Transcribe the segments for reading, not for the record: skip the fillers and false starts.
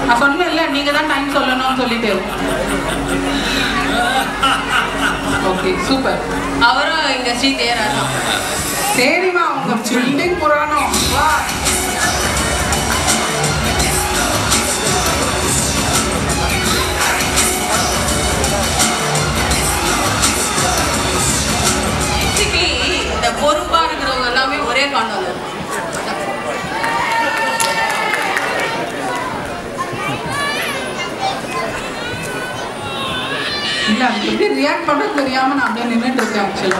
நான் சொன்னேன்ல நீங்க தான் டைம் சொல்லணும்னு சொல்லிட்டு. Okay super. அவரும் இங்க ஸ்ரீ தேரா தான். சரிம்மா உங்க பில்டிங் புராணம். வா இந்த பொறுப்பா இருக்கிறவங்க எல்லாமே ஒரே காண்டோல இல்ல அது எப்படி ரியாக்ட் பண்றது தெரியாம நான் அப்படியே நின்றுட்டு இருக்கேன். ஆக்சுவலா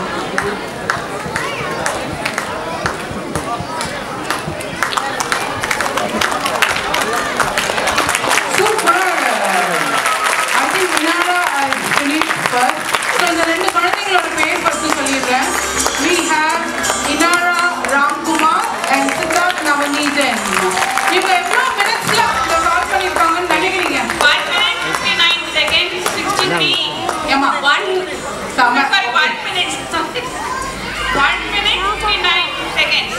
super. I think இனாரா finish first. So இந்த ரெண்டு குழந்தைங்களோட பேர் ஃபர்ஸ்ட் சொல்லிடுறேன். We have Inara Ramkumar and Siddharth Navaneejan. இவங்க எவ்வளோ மினிட்ஸ்ல இந்த கால் பண்ணியிருக்காங்கன்னு நினைக்கிறீங்க? 1 minute 59 seconds 63. ஏமா 1 minute 59 seconds.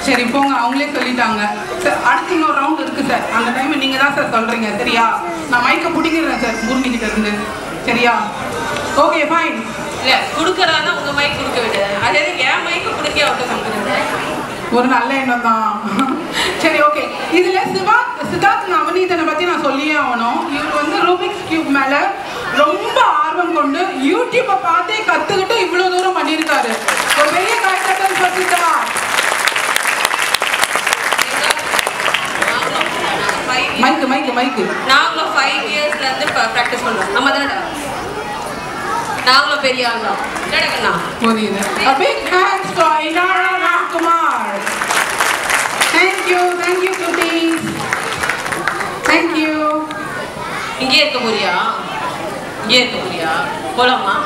சரி போங்க, அவங்களே சொல்லிட்டாங்க. சார் அடுத்து இன்னொரு ரவுண்ட் இருக்கு சார். அந்த டைம் நீங்க தான் சார் சொல்றீங்க. சரியா? நான் மைக்கை பிடிக்கிறேன் சார் பூர்ணிகிட்ட இருந்து. சரியா? Okay fine. இல்ல குடுக்கறானா உங்க மைக் கொடுக்க விடாது. அதே ஏன் மைக் கொடுக்க அவட்ட கொடுக்குறீங்க. ஒரு நல்ல எண்ணம் தான். சரி ஓகே. இதுல சித்தார்த் நவநீதனை பத்தி நான் சொல்லியே ஆகணும். இவர் வந்து ரூபிக்ஸ் கியூப் மேல ரொம்ப ஆர்வம் கொண்டு யூடியூப்பை பார்த்தே கத்துக்கிட்டு இவ்வளவு தூரம் பண்ணியிருக்காரு. ஒரு பெரிய காய்ச்சல் பத்திட்டா. மைக்கு நாங்களும் 5 இயர்ஸ்ல இருந்து பிராக்டிஸ் பண்றோம். நம்ம தானடா நாங்களும் பெரிய ஆளா கேடக்கண்ணா. புரியுது. A big hands for Inara Ramkumar. Thank you cuties. Thank you. இங்கே இருக்க போறியா போலாமா?